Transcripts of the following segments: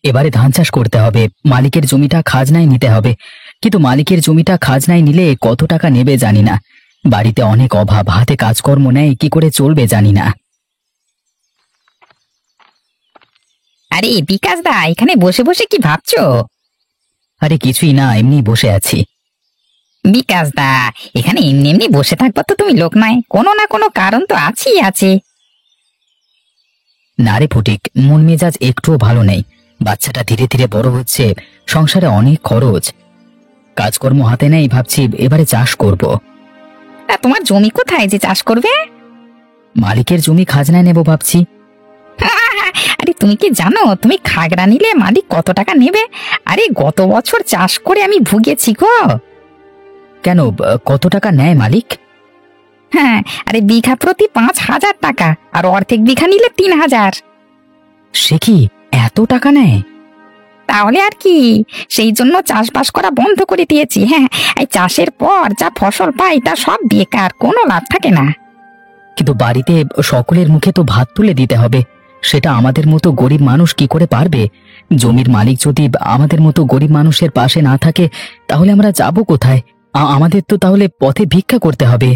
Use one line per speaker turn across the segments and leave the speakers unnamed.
এবারে ধান চাষ করতে হবে, মালিকের জমিটা খাজনায় নিতে হবে। কিন্তু মালিকের জমিটা খাজনায় নিলে কত টাকা নেবে জানি না। বাড়িতে অনেক অভাব, হাতে কাজকর্ম নেই, কি করে চলবে জানি না।
আরে বিকাশ দা, এখানে বসে বসে কি ভাবছো?
আরে কিছুই না, এমনি বসে আছি।
বিকাশ দা, এখানে এমনি এমনি বসে থাকবো তো তুমি লোক নয়, কোনো না কোনো কারণ তো আছেই আছে।
না রে ফটিক, মন মেজাজ একটুও ভালো নেই। বাচ্চাটা ধীরে ধীরে বড় হচ্ছে, সংসারে অনেক খরচ, কাজকর্ম হাতে নেই। ভাবছি এবারে চাষ করব।
তা তোমার জমি কোথায় যে চাষ করবে?
মালিকের জমি খাজনায় নেব ভাবছি।
আরে তুমি কি জানো, তুমি খাগড়া নিলে মালিক কত টাকা নেবে? আরে গত বছর চাষ করে আমি ভুগেছি গো।
কেন, কত টাকা নেয় মালিক?
হ্যাঁ, আরে বিঘা প্রতি 5,000 টাকা, আর অর্ধেক বিঘা নিলে 3,000।
সে কি, এত টাকা নেয়?
তাহলে আর কি, সেই জন্য চাষবাস করা বন্ধ করে দিয়েছি। হ্যাঁ, এই চাষের পর যা ফসল পাই তা সব বেকার, কোনো লাভ থাকে না।
কিন্তু বাড়িতে সকলের মুখে তো ভাত তুলে দিতে হবে, সেটা আমাদের মতো গরিব মানুষ কি করে পারবে? জমির মালিক যদি আমাদের মতো গরিব মানুষের পাশে না থাকে, তাহলে আমরা যাব কোথায়? আমাদের তো তাহলে পথে ভিক্ষা করতে হবে।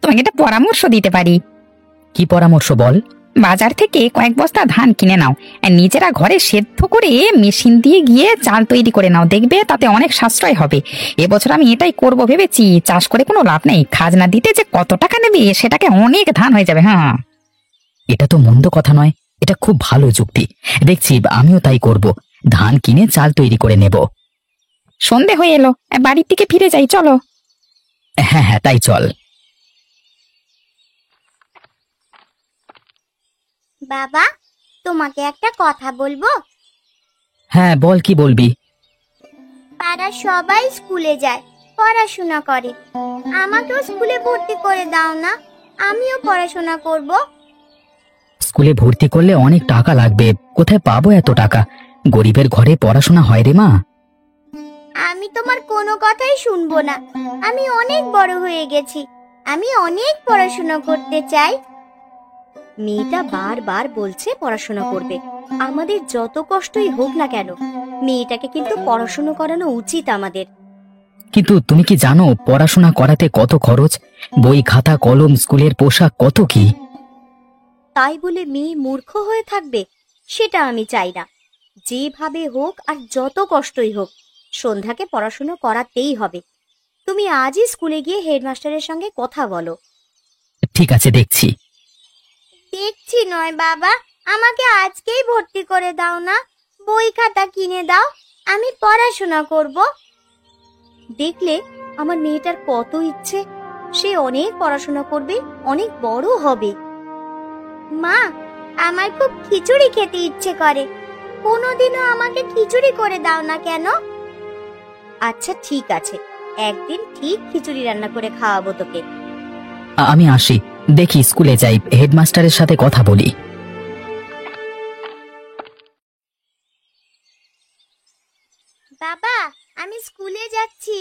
তোমাকে একটা পরামর্শ দিতে পারি।
কি পরামর্শ বল?
বাজার থেকে কয়েক বস্তা ধান কিনে নাও, আর নিজেরা ঘরে সেদ্ধ করে মেশিন দিয়ে গিয়ে চাল তৈরি করে নাও, দেখবে তাতে অনেক সাশ্রয় হবে। এবছর আমি এটাই করব ভেবেছি। চাষ করে কোনো লাভ নেই, খাজনা দিতে যে কত টাকা নেবে, সেটাকে অনেক ধান হয়ে যাবে। হ্যাঁ,
এটা তো মন্দ কথা নয়, এটা খুব ভালো যুক্তি। দেখছি আমিও তাই করব, ধান কিনে চাল তৈরি করে নেব।
সন্ধে হয়ে এলো, বাড়ির দিকে ফিরে যাই, চলো।
হ্যাঁ হ্যাঁ, তাই চল।
বাবা, তোমাকে একটা কথা বলবো?
হ্যাঁ বল, কি বলবি?
পাড়ার সবাই স্কুলে যায়, পড়াশোনা করে। আমাকেও স্কুলে ভর্তি করে দাও না, আমিও পড়াশোনা করব।
স্কুলে ভর্তি করলে অনেক টাকা লাগবে, কোথায় পাবো এত টাকা? গরিবের ঘরে পড়াশোনা হয় রে মা।
আমি তোমার কোনো কথাই শুনবো না। আমি অনেক বড় হয়ে গেছি, আমি অনেক পড়াশোনা করতে চাই।
মেয়েটা বারবার বলছে পড়াশোনা করবে। আমাদের যত কষ্টই হোক না কেন, মেয়েটাকে কিন্তু পড়াশোনা করানো উচিত আমাদের।
কিন্তু তুমি কি জানো পড়াশোনা করাতে কত খরচ? বই, খাতা, কলম, স্কুলের পোশাক, কত কি।
তাই বলে মেয়ে মূর্খ হয়ে থাকবে, সেটা আমি চাই না। যেভাবে হোক আর যত কষ্টই হোক, সন্ধ্যাকে পড়াশোনা করাতেই হবে। তুমি আজই স্কুলে গিয়ে হেডমাস্টারের সঙ্গে কথা বলো।
ঠিক আছে, দেখছি।
দেখছি নয় বাবা, আমাকে আজকেই ভর্তি করে দাও না, বই খাতা কিনে দাও, আমি পড়াশোনা করব।
দেখলে আমার মেয়েটার কত ইচ্ছে, সে অনেক পড়াশোনা করবে, অনেক বড় হবে।
মা, আমার খুব খিচুড়ি খেতে ইচ্ছে করে, কোনোদিনও আমাকে খিচুড়ি করে দাও না কেন?
আচ্ছা ঠিক আছে, একদিন ঠিক খিচুড়ি রান্না করে খাওয়াবো তোকে।
আমি আসি, দেখি স্কুলে যাই, হেডমাস্টারের সাথে কথা বলি।
বাবা, আমি স্কুলে যাচ্ছি।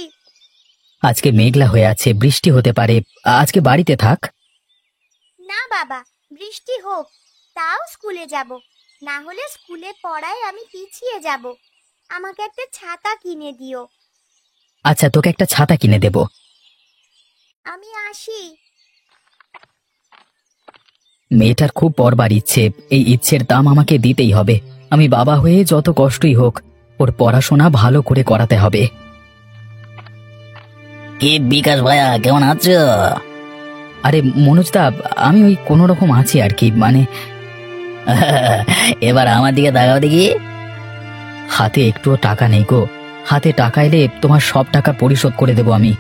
আজকে মেঘলা হয়ে আছে, বৃষ্টি হতে পারে, আজকে বাড়িতে থাক।
না বাবা, বৃষ্টি হোক তাও স্কুলে যাব, না হলে স্কুলে পড়ায় আমি পিছিয়ে যাব। আমাকে একটা ছাতা কিনে দিও।
আচ্ছা, তোকে একটা ছাতা কিনে দেব।
আমি আসি।
মেয়েটার খুব পড়বার ইচ্ছে, এই ইচ্ছের দাম আমাকে দিতেই হবে। আমি বাবা হয়ে যত কষ্টই হোক, ওর পড়াশোনা ভালো করে করাতে হবে।
কি বিকাশ ভাইয়া, কেমন আছো?
আরে মনোজদা, আমি ওই কোনো রকম আছি আর কি, মানে
এবার আমার দিকে তাকাও দেখি।
হাতে একটুও টাকা নেই গো। হাতে টাকা এলে তোমার সব টাকা পরিশোধ করে দেবো আমি।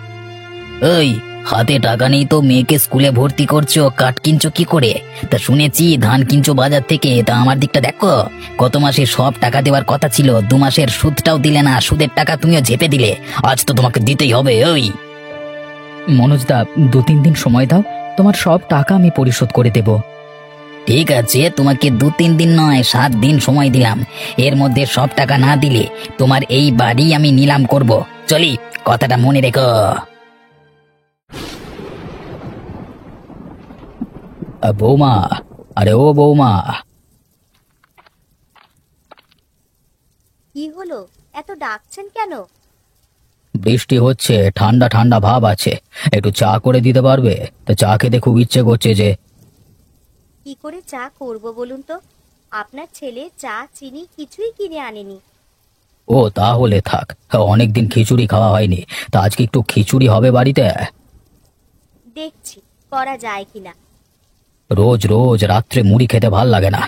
ওই, হাতে টাকা নেই তো মেয়েকে স্কুলে ভর্তি করছো, কাঠ কিনছো কি করে? তা শুনেছি ধান কিনছো বাজার থেকে, তা আমার দিকটা দেখো। গত মাসে সব টাকা দেওয়ার কথা ছিল, 2 মাসের সুদটাও দিলে না, সুদের টাকা তুমিও ঝেপে দিলে। আজ তো তোমাকে দিতেই হবে। ওই
মনোজদা, 2-3 দিন সময় দাও, তোমার সব টাকা আমি পরিশোধ করে দেব।
ঠিক আছে, তোমাকে 2-3 দিন নয়, 7 দিন সময় দিলাম। এর মধ্যে সব টাকা না দিলে তোমার এই বাড়ি আমি নিলাম করব। চলি, কথাটা মনে রেখো।
বৌমা, আরে ও বৌমা,
কি হলো, এত ডাকছেন কেন?
বৃষ্টি হচ্ছে, ঠান্ডা ঠান্ডা ভাব আছে, একটু চা করে দিতে পারবে? তো চা খেতে খুব ইচ্ছে করছে যে।
কি করে চা করব বলুন তো? আপনার ছেলে চা চিনি কিছুই কিনে আনেনি।
ও তাহলে থাক, অনেকদিন খিচুড়ি খাওয়া হয়নি, তা আজকে একটু খিচুড়ি হবে বাড়িতে।
দেখছি করা যায় কিনা।
রোজ রোজ রাত্রে মুড়ি খেতে ভাল লাগে না।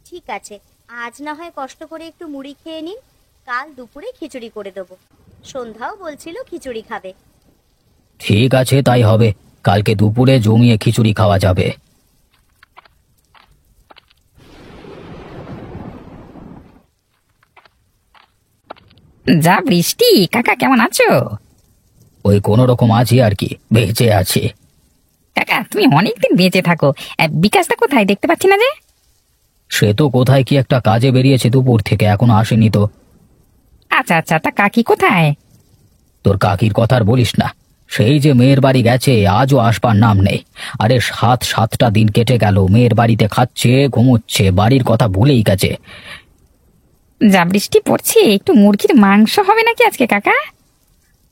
ঠিক আছে, আজ না হয় কষ্ট করে একটু মুড়ি খেয়ে নিন, কাল দুপুরে খিচুড়ি করে দেবো। সন্ধ্যাও বলছিল খিচুড়ি খাবে।
ঠিক আছে, তাই হবে, কালকে দুপুরে জমিয়ে খিচুড়ি খাওয়া যাবে।
যা বৃষ্টি, কাকা কেমন আছো?
ওই কোনো রকম আছি আর কি, বেঁচে আছি।
কাকা তুমি অনেকদিন বেঁচে থাকো। বিকাশটা কোথায়, দেখতে পাচ্ছি না যে?
সে তো কোথায় কি একটা কাজে বেরিয়েছে দুপুর থেকে, এখনো আসেনি তো।
আচ্ছা আচ্ছা, তা কাকি কোথায়?
তোর কাকির কথা আর বলিস না, সেই যে মেয়ের বাড়ি গেছে, আজও আসবার নাম নেই। আরে 7-7টা দিন কেটে গেল, মেয়ের বাড়িতে খাচ্ছে ঘুমোচ্ছে, বাড়ির কথা ভুলেই গেছে।
যা বৃষ্টি পড়ছে, একটু মুরগির মাংস হবে নাকি আজকে কাকা?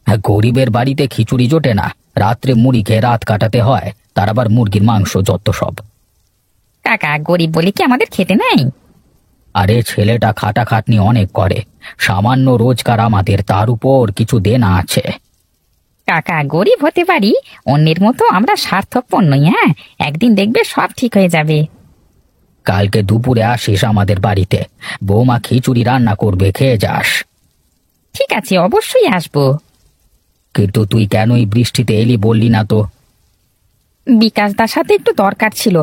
হ্যাঁ, গরিবের বাড়িতে খিচুড়ি জোটে না, রাত্রে মুড়ি খেয়ে রাত কাটাতে হয়, তার আবার মুরগির মাংস, যত সব।
কাকা গরিব বলে কি আমাদের খেতে নেই?
আরে ছেলেটা খাটাখাটনি অনেক করে, সামান্য রোজগার আমাদের, তার উপর কিছু দেনা আছে।
কাকা গরিব হতে পারি, অন্যের মতো আমরা স্বার্থপর নই। হ্যাঁ, একদিন দেখবে সব ঠিক হয়ে যাবে।
কালকে দুপুরে আসিস আমাদের বাড়িতে, বৌমা খিচুড়ি রান্না করবে, খেয়ে যাস।
ঠিক আছে, অবশ্যই আসবো।
কিন্তু তুই কেন এই বৃষ্টিতে এলি বললি না তো?
বিকাশ দার সাথে একটু দরকার ছিল।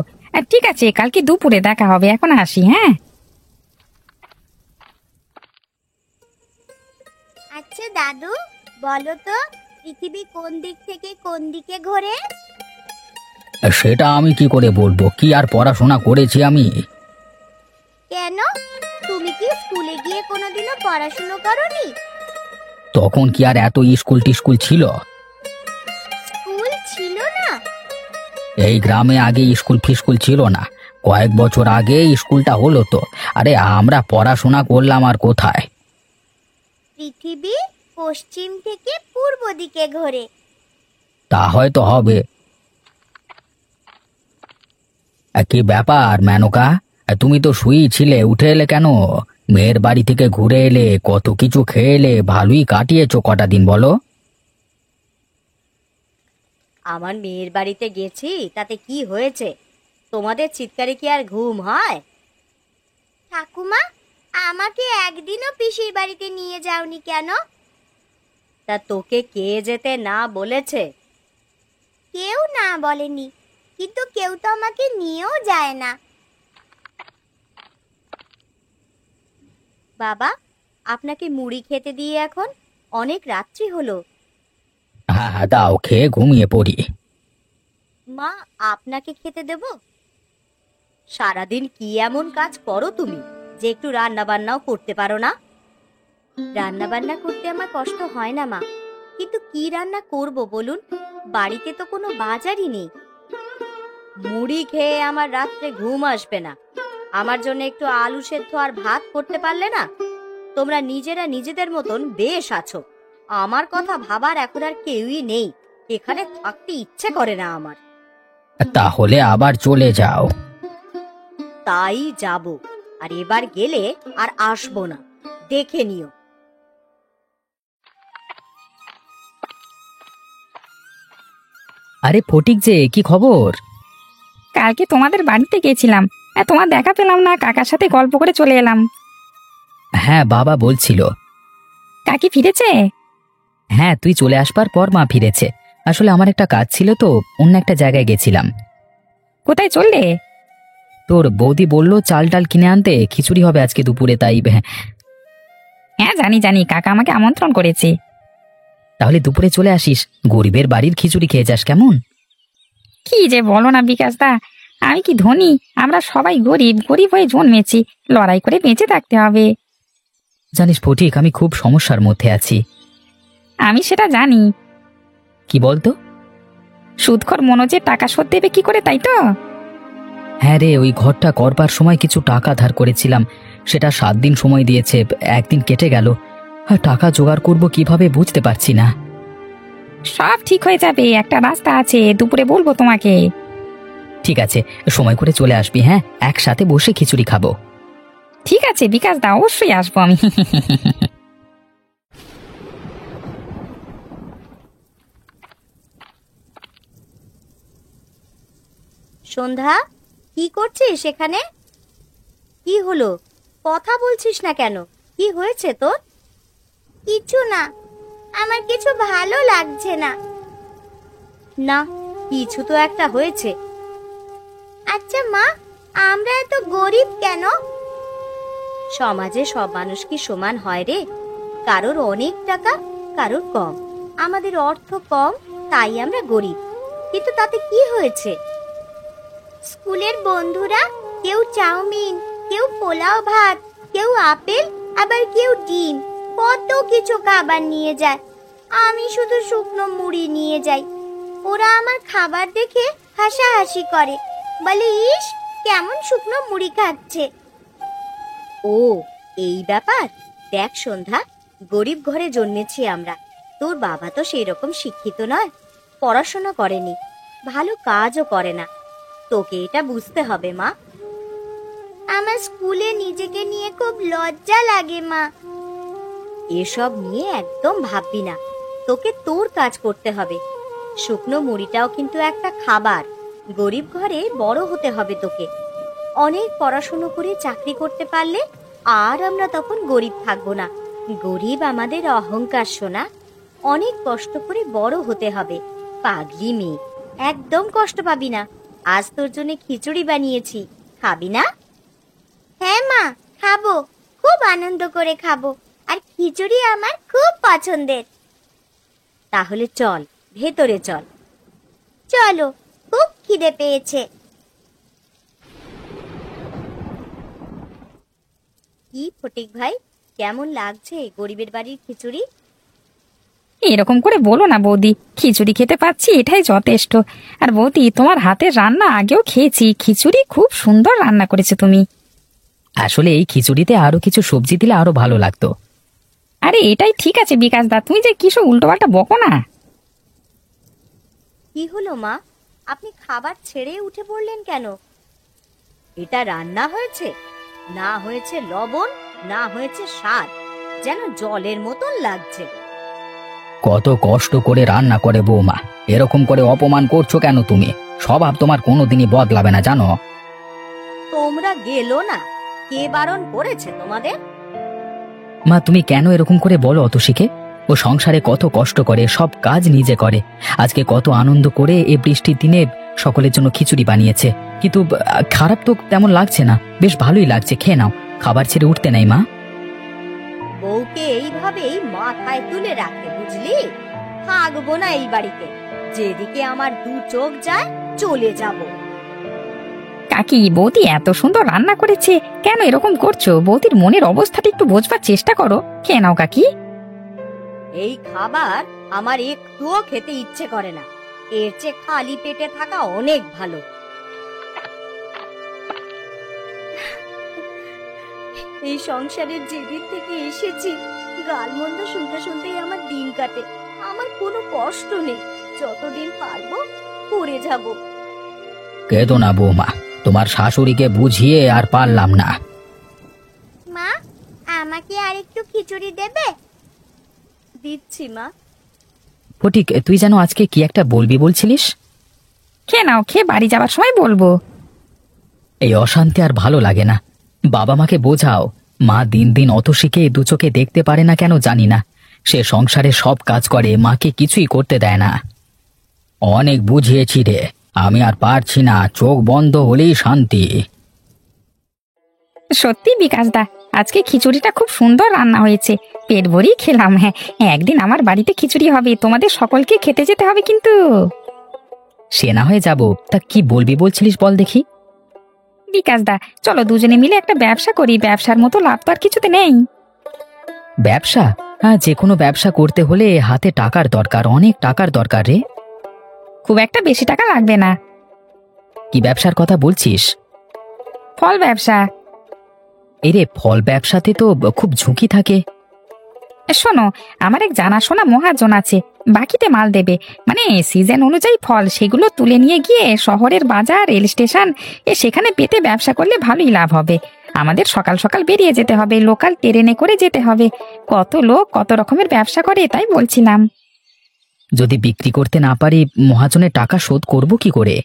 ঠিক আছে, কালকে দুপুরে দেখা হবে, এখন আসি। হ্যাঁ,
আচ্ছা দাদু, বলো তো পৃথিবী কোন দিক থেকে কোন দিকে ঘোরে?
সেটা আমি কি করে বলবো, কি আর পড়াশোনা করেছি আমি?
কেন, তুমি কি স্কুলে গিয়ে কোনোদিনও পড়াশুনো করনি?
তখন কি আর এত স্কুল টিস্কুল ছিল?
স্কুল ছিল না?
এই গ্রামে আগে স্কুল ফিস্কুল ছিল না, কয়েক বছর আগে স্কুলটা হলো তো। আরে আমরা পড়াশোনা করলাম আর কোথায়।
পৃথিবী পশ্চিম থেকে পূর্ব দিকে ঘোরে।
তা হয়তো হবে। কি ব্যাপার মেনকা, তুমি তো শুয়েই ছিলে, উঠে এলে কেন? মেয়ের বাড়ি থেকে ঘুরে এলে, কত কিছু খেয়ে এলে, ভালোই কাটিয়েছো কটা দিন বলো।
আমার মেয়ের বাড়িতে গেছি, তাতে কি হয়েছে? তোমাদের চিৎকারে কি আর ঘুম হয়?
ঠাকুমা, আমাকে একদিনও পিসির বাড়িতে নিয়ে যাওনি কেন?
তা তোকে কে যেতে না বলেছে?
কেউ না বলেনি, কিন্তু কেউ তো আমাকে নিয়েও যায় না।
বাবা, আপনাকে মুড়ি খেতে দিয়ে এখন অনেক রাত্রি হলো।
হ্যাঁ হ্যাঁ, দাও, খেয়ে ঘুমিয়ে পড়ি।
মা, আপনাকে খেতে দেব? সারাদিন কি এমন কাজ করো তুমি যে একটু রান্না বান্নাও করতে পারো না? রান্না বান্না করতে আমার কষ্ট হয় না মা, কিন্তু কি রান্না করব বলুন? বাড়িতে তো কোনো বাজারই নেই। মুড়ি খেয়ে আমার রাত্রে ঘুম আসবে না। আমার জন্য একটু আলু সেদ্ধ আর ভাত করতে পারলে না? তোমরা নিজেরা নিজেদের মতন বেশ আছো, আমার কথা ভাবার এখন আর কেউই নেই। এখানে থাকতে ইচ্ছে করে না আমার।
তাহলে আবার চলে যাও।
তাই যাব, আর এবার গেলে আর আসবো না, দেখে নিও।
আরে ফটিক যে, কি খবর?
কালকে তোমাদের বাড়িতে গেছিলাম, তোমার দেখা পেলাম না, কাকার সাথে গল্প করে চলে এলাম।
হ্যাঁ, বাবা বলছিল।
কাকি ফিরেছে?
হ্যাঁ, তুই চলে আসবার পর মা ফিরেছে। আসলে আমার একটা কাজ ছিল তো, অন্য একটা জায়গায় গেছিলাম।
কোথায় চললে?
তোর বৌদি বললো চাল ডাল কিনে আনতে, খিচুড়ি হবে আজকে দুপুরে, তাই।
হ্যাঁ জানি জানি, কাকা আমাকে আমন্ত্রণ করেছে।
তাহলে দুপুরে চলে আসিস, গরিবের বাড়ির খিচুড়ি খেয়ে যাস, কেমন?
কি যে বলো না বিকাশ দা, আমি কি ধনী? আমরা সবাই গরিব, গরিব হয়ে জন্মেছি, লড়াই করে বেঁচে থাকতে হবে।
জানিস ফটিক, আমি খুব সমস্যার মধ্যে আছি।
আমি সেটা জানি।
কি বলতো?
সুদখোর মনোজের টাকা শোধ দেবে কি করে, তাই তো?
হ্যাঁ রে, ওই ঘরটা করবার সময় কিছু টাকা ধার করেছিলাম, সেটা 7 দিন সময় দিয়েছে, একদিন কেটে গেল। আর টাকা জোগাড় করব কিভাবে বুঝতে পারছি না।
সব ঠিক হয়ে যাবে, একটা রাস্তা আছে, দুপুরে বলবো তোমাকে।
ঠিক আছে, সময় করে চলে আসবি, হ্যাঁ, একসাথে বসে খিচুড়ি খাবো।
ঠিক আছে বিকাশ দা, অবশ্যই আসবো আমি।
সন্ধ্যা, কি করছিস সেখানে? কি হলো, কথা বলছিস না কেন? কি হয়েছে তোর?
কিছু না, আমার কিছু ভালো লাগছে না।
না, কিছু তো একটা হয়েছে।
আচ্ছা মা, আমরা এত গরিব কেন?
সমাজে সব মানুষ কি সমান হয় রে? কারোর অনেক টাকা, কারোর কম। আমাদের অর্থ কম, তাই আমরা গরিব। কিন্তু তাতে কি হয়েছে?
স্কুলের বন্ধুরা কেউ চাউমিন, কেউ পোলাও ভাত, কেউ আপেল, আবার কেউ ডিম, কত কিছু খাবার নিয়ে যায়। আমি শুধু শুকনো মুড়ি নিয়ে যাই। ওরা আমার খাবার দেখে হাসাহাসি করে, বলে ইস কেমন শুকনো মুড়ি খাচ্ছে।
ও, এই ব্যাপার। দেখ সন্ধ্যা, গরিব ঘরে জন্মেছি আমরা। তোর বাবা তো সেই রকম শিক্ষিত নয়, পড়াশোনা করেনি, ভালো কাজও করে না। তোকে এটা বুঝতে হবে মা।
আমার স্কুলে নিজেকে নিয়ে খুব লজ্জা লাগে মা।
এসব নিয়ে একদম ভাববি না, তোকে তোর কাজ করতে হবে। শুকনো মুড়িটাও কিন্তু একটা খাবার। গরিব ঘরে বড় হতে হবে তোকে। অনেক পড়াশুনো করে চাকরি করতে পারলে আর আমরা তখন গরিব থাকবো না। গরিব আমাদের অহংকার, সোনা। অনেক কষ্ট করে বড় হতে হবে। পাগলি মেয়ে, একদম কষ্ট পাবি না। আজ তোর জন্য খিচুড়ি বানিয়েছি, খাবি না?
হ্যাঁ মা, খাবো, খুব আনন্দ করে খাবো। আর খিচুড়ি আমার খুব পছন্দের।
তাহলে চল, ভেতরে চল।
চলো, খুব খিদে পেয়েছে।
কি ফটিক ভাই, কেমন লাগছে গরিবের বাড়ির খিচুড়ি?
এরকম করে বলো না বৌদি, খিচুড়ি খেতে পাচ্ছি এটাই যথেষ্ট। আর বৌদি, তোমার হাতের রান্না আগেও খেয়েছি, খিচুড়ি খুব সুন্দর রান্না করেছো তুমি।
আসলে এই খিচুড়িতে আরো কিছু সবজি দিলে আরো ভালো লাগতো।
আরে এটাই ঠিক আছে বিকাশ দা, তুমি যে কিসব উল্টোপাল্টা বকো না।
কি হলো মা, আপনি খাবার ছেড়ে উঠে পড়লেন কেন? এটা রান্না হয়েছে, না হয়েছে লবণ, না হয়েছে স্বাদ, যেন জলের মতন লাগছে।
কত কষ্ট করে রান্না করে বৌমা, এরকম করে অপমান করছো কেন তুমি? স্বভাব তোমার কোনোদিনই বদলাবে না, জানো?
তোমরা গেলো না, কে বারণ করেছে তোমাদের?
মা, তুমি কেন এরকম করে বলো অতসীকে? ও সংসারে কত কষ্ট করে, সব কাজ নিজে করে। আজকে কত আনন্দ করে এ বৃষ্টির দিনে সকলের জন্য খিচুড়ি বানিয়েছে। কিন্তু খারাপ তো তেমন লাগছে না, বেশ ভালোই লাগছে। খেয়ে নাও, খাবার ছেড়ে উঠতে নাই মা।
বউকে এইভাবেই মাথায় তুলে রাখতে, বুঝলি? থাকবো না এই বাড়িতে। যেদিকে আমার দু চোখ যায় চলে যাব।
কাকি, বৌদি এত সুন্দর রান্না করেছে, কেন এরকম করছো? বৌদির মনের অবস্থাটা একটু বোঝবার চেষ্টা করো। খেয়ে নাও কাকি।
এই খাবার আমার একটুও খেতে ইচ্ছে করে না। এর চেয়ে খালি পেটে থাকা অনেক ভালো। এই সংসারের যেদিন থেকে এসেছি, গালমন্দ শুনতে শুনতেই আমার দিন কাটে। আমার কোনো কষ্ট নেই, যতদিন পারবো করে যাব।
কেঁদো না বৌমা, তোমার শাশুড়িকে বুঝিয়ে আর পারলাম না।
মা, আমাকে আর একটু খিচুড়ি দেবে?
দিচ্ছি মা।
ফটিক, তুই যেন আজকে কি একটা বলবি বলছিলিস?
খেয়ে নাও, খেয়ে বাড়ি যাবার সময় বলবো।
এই অশান্তি আর ভালো লাগে না। বাবা মাকে বোঝাও, মা দিন দিন অতসীকে দু চোখে দেখতে পারে না কেন জানি না। সে সংসারে সব কাজ করে, মাকে কিছুই করতে দেয় না। অনেক বুঝিয়েছি রে, আমি আর পারছি না, চোখ বন্ধ হলেই শান্তি।
সত্যি বিকাশ দা, আজকে খিচুড়িটা খুব সুন্দর রান্না হয়েছে, পেট ভরেই খেলাম। হ্যাঁ, একদিন আমার বাড়িতে খিচুড়ি হবে, তোমাদের সকলকে খেতে যেতে হবে কিন্তু।
সে না হয়ে যাব, তা কি বলবি বলছিলিস বল দেখি।
বিকাশ দা, চলো দুজনে মিলে একটা ব্যবসা করি, ব্যবসার মতো লাভ তো আর কিছুতে নেই।
ব্যবসা? হ্যাঁ, যে কোনো ব্যবসা করতে হলে হাতে টাকার দরকার, অনেক টাকার দরকার রে।
খুব একটা বেশি টাকা লাগবে না।
কি ব্যবসার কথা বলছিস?
ফল ব্যবসা।
এই রে, ফল ব্যবসাতে তো খুব ঝুঁকি থাকে।
শোনো, আমার এক জানাশোনা মহাজন আছে, বাকিতে মাল দেবে, মানে সিজন অনুযায়ী ফল সেগুলো তুলে নিয়ে গিয়ে শহরের বাজার, রেল স্টেশন সেখানে পেতে ব্যবসা করলে ভালোই লাভ হবে। আমাদের সকাল সকাল বেরিয়ে যেতে হবে, লোকাল ট্রেনে করে যেতে হবে। কত লোক কত রকমের ব্যবসা করে, তাই বলছিলাম।
যদি বিক্রি করতে না পারি, মহাজনের টাকা শোধ করব কি করে?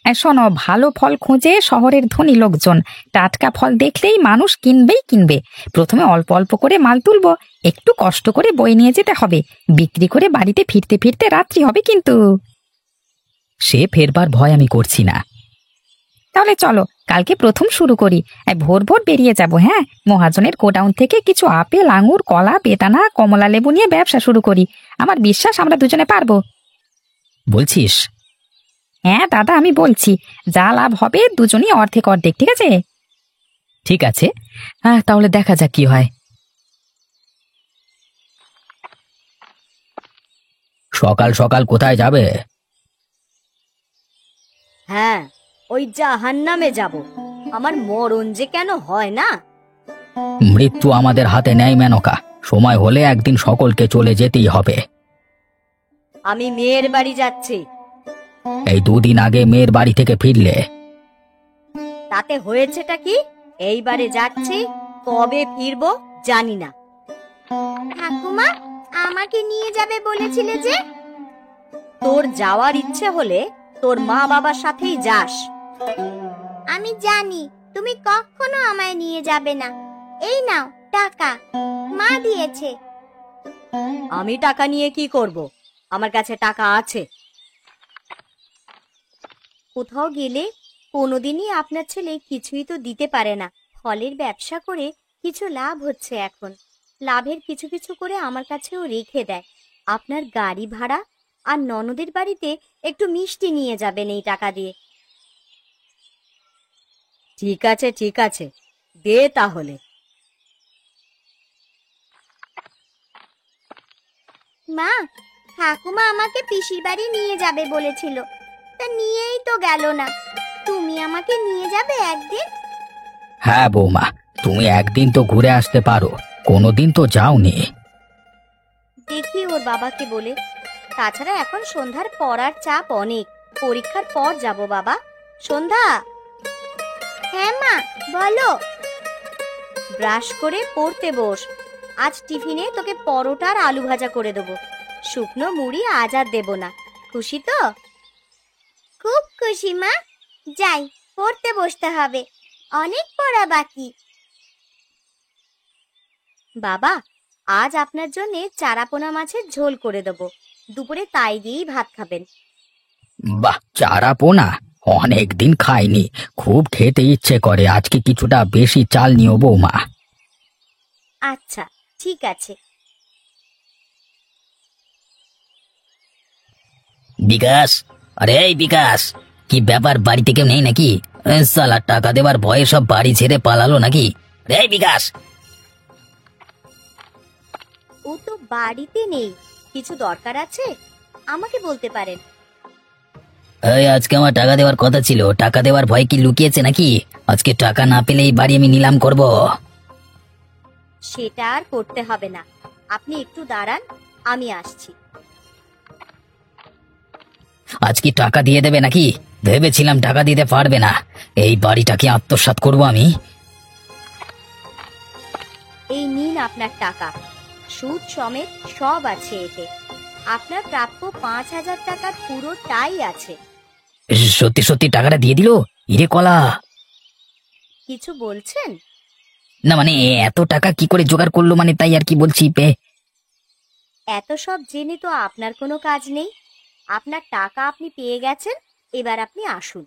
শোনো, ভালো ফল খুঁজে শহরের ধনী লোকজন, টাটকা ফল দেখলেই মানুষ কিনবেই কিনবে। প্রথমে অল্প অল্প করে মাল তুলবো, একটু কষ্ট করে বয়ে নিয়ে যেতে হবে, বিক্রি করে বাড়িতে ফিরতে ফিরতে রাত্রি হবে কিন্তু।
সে ফেরবার ভয় আমি করছি না।
তাহলে চলো, কালকে প্রথম শুরু করি। ভোর ভোর বেরিয়ে যাব। হ্যাঁ, মহাজনের গোডাউন থেকে কিছু আপেল, আঙুর, কলা, বেদানা, কমলা লেবু নিয়ে ব্যবসা শুরু করি। আমার বিশ্বাস আমরা দুজনে পারবো।
বলছিস?
হ্যাঁ দাদা, আমি বলছি, যা লাভ হবে দুজনেই অর্ধেক অর্ধেক, ঠিক আছে?
ঠিক আছে, হ্যাঁ, তাহলে দেখা যাক কি হয়। সকাল সকাল কোথায় যাবে?
হ্যাঁ, ওই জাহান্নামে যাব। আমার মরণ যে কেন হয় না।
মৃত্যু আমাদের হাতে নেই মেনকা, সময় হলে একদিন সকলকে চলে যেতেই হবে।
আমি মেয়ের বাড়ি যাচ্ছি।
এই 2 দিন আগে মেয়ের বাড়ি থেকে ফিরলে।
তাতে হয়েছেটা কি? এইবারে যাচ্ছি, কবে ফিরবো জানি না।
ঠাকুমা, আমাকে নিয়ে যাবে বলেছিলে যে?
তোর যাওয়ার ইচ্ছে হলে তোর মা বাবার সাথেই যাস।
আমি জানি তুমি কখনো আমায় নিয়ে যাবে না। এই নাও টাকা, মা দিয়েছে।
আমি টাকা নিয়ে কি করব? আমার কাছে টাকা আছে। কোথাও গেলে কোনোদিনই আপনার ছেলে কিছুই তো দিতে পারে না। ফলের ব্যবসা করে কিছু লাভ হচ্ছে এখন। লাভের কিছু কিছু করে আমার কাছেও রেখে দেয়। আপনার গাড়ি ভাড়া আর ননদের বাড়িতে একটু মিষ্টি নিয়ে যাবেন এই টাকা দিয়ে। ঠিক আছে, ঠিক আছে, দে তাহলে।
মা, ঠাকুমা আমাকে পিসির বাড়ি নিয়ে যাবে বলেছিল, তা নিয়েই তো গেল না। তুমি আমাকে নিয়ে যাবে একদিন?
হ্যাঁ বৌমা, তুমি একদিন তো ঘুরে আসতে পারো, কোনোদিন তো যাওনি।
দেখি ওর বাবাকে বলে। তাছাড়া এখন সন্ধ্যার পড়ার চাপ অনেক, পরীক্ষার পর যাব বাবা। সন্ধ্যা,
হ্যাঁ মা, বলো।
ব্রাশ করে পড়তে বস। আজ টিফিনে তোকে পরোটা আর আলু ভাজা করে দেবো। শুকনো মুড়ি আজ আর দেবো না। খুশি তো?
খুব খুশি মা। যাই, পড়তে বসতে হবে, অনেক পড়া বাকি।
বাবা, আজ আপনার জন্য চারাপোনা মাছের ঝোল করে দেবো। দুপুরে তাই দিয়েই ভাত খাবেন।
বাহ, চারা পোনা অনেক দিন খাইনি, খুব খেতে ইচ্ছে করে। আজকে কিছুটা বেশি চাল নিও বৌমা।
আচ্ছা, ঠিক আছে।
বিকাশ, আরে এই বিকাশ, কি ব্যাপার, বাড়িতে কেউ নেই নাকি? সালা টাকা দেবার ভয়ে সব বাড়ি ছেড়ে পালালো নাকি? এই বিকাশ!
ও তো বাড়িতে নেই। কিছু দরকার আছে আমাকে বলতে পারেন।
এই আজকে আমার টাকা দেওয়ার কথা ছিল, টাকা দেওয়ার ভয় কি লুকিয়েছে নাকি? আজকে টাকা না পেলে এই বাড়ি আমি নিলাম করব।
সেটা আর করতে হবে না, আপনি একটু দাঁড়ান, আমি আসছি।
আজকে টাকা দিয়ে দেবে নাকি? ভেবেছিলাম টাকা দিতে পারবে না। এই বাড়িটাকে আত্মসাৎ করব আমি।
এই নিন আপনার টাকা, সুদ সমেত সব আছে এতে। আপনার প্রাপ্য 5,000 টাকার পুরোটাই আছে।
সত্যি সত্যি টাকাটা দিয়ে দিল? ইরে কলা!
কিছু বলছেন?
না মানে এত টাকা কি করে জোগাড় করলো, মানে তাই আর কি বলছি।
এত সব জেনে তো আপনার কোনো কাজ নেই। আপনার টাকা আপনি পেয়ে গেছেন, এবার আপনি আসুন।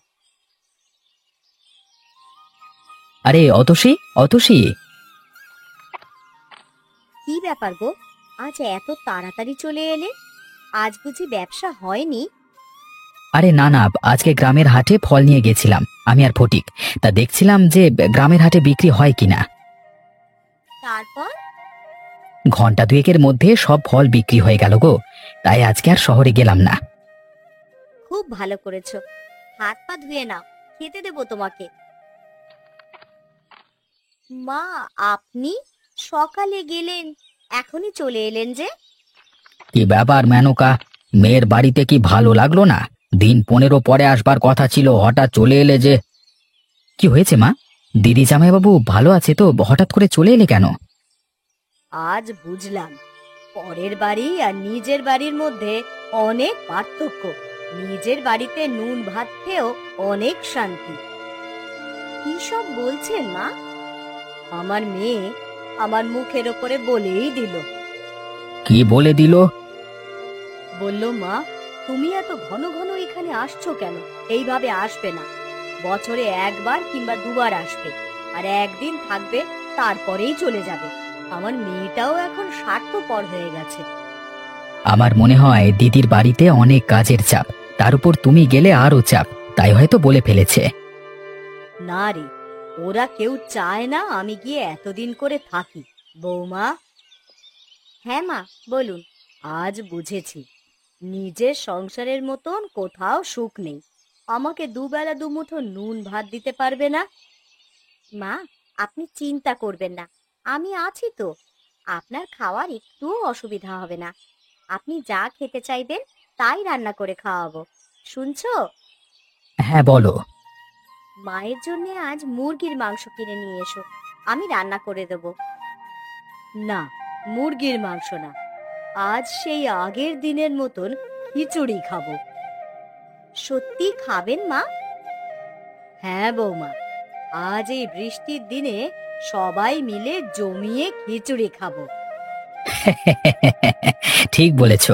আরে অতসী, অতসী!
কি ব্যাপার গো, আজ এত তাড়াতাড়ি চলে এলে? আজ বুঝি ব্যবসা হয়নি?
আরে না না, আজকে গ্রামের হাটে ফল নিয়ে গেছিলাম আমি আর ফটিক। তা দেখছিলাম যে গ্রামের হাটে বিক্রি হয় কিনা।
তারপর?
ঘন্টা 2 মধ্যে সব ফল বিক্রি হয়ে গেল গো, তাই আজকে আর শহরে গেলাম না।
খুব ভালো করেছো। হাত পা ধুয়ে নাও, খেতে দেবো তোমাকে। মা, আপনি সকালে গেলেন, এখনই চলে এলেন যে?
কি ব্যাপার মেনকা, মেয়ের বাড়িতে কি ভালো লাগলো না? দিন 15 পরে আসবার কথা ছিল, হঠাৎ চলে এলে যে? কি হয়েছে মা? দিদি জামাইবাবু ভালো আছে তো? হঠাৎ করে চলে এলে কেন?
আজ বুঝলাম পরের বাড়ি আর নিজের বাড়ির মধ্যে অনেক পার্থক্য। নিজের বাড়িতে নুন ভাত খেয়েও অনেক শান্তি। কি সব বলছেন মা? আমার মেয়ে আমার মুখের ওপরে বলেই দিল।
কি বলে দিল?
বলল, মা তুমি এত ঘন ঘন এখানে আসছো কেন? এইভাবে আসবে না। বছরে একবার কিংবা দুবার আসবে, আর একদিন থাকবে, তারপরেই চলে যাবে। আমার মেয়েটাও এখন স্বার্থপর হয়ে গেছে।
আমার মনে হয় দিদির বাড়িতে অনেক কাজের চাপ, তার উপর তুমি গেলে আরো চাপ, তাই হয়তো বলে ফেলেছে।
না রে, ওরা কেউ চায় না আমি গিয়ে এতদিন করে থাকি। বৌমা। হ্যাঁ মা, বলুন। আজ বুঝেছি নিজের সংসারের মতন কোথাও সুখ নেই। আমাকে দুবেলা দুমুঠো নুন ভাত দিতে পারবে না? মা, আপনি চিন্তা করবেন না, আমি আছি তো। আপনার খাওয়ার একটুও অসুবিধা হবে না। আপনি যা খেতে চাইবেন তাই রান্না করে খাওয়াবো। শুনছো?
হ্যাঁ বলো।
মায়ের জন্য আজ মুরগির মাংস কিনে নিয়ে এসো, আমি রান্না করে দেব। না, মুরগির মাংস না, আজ সেই আগের দিনের মতন খিচুড়ি খাবো। সত্যি খাবেন মা? হ্যাঁ বৌমা, আজ এই বৃষ্টির দিনে সবাই মিলে জমিয়ে খিচুড়ি খাবো।
ঠিক বলেছো।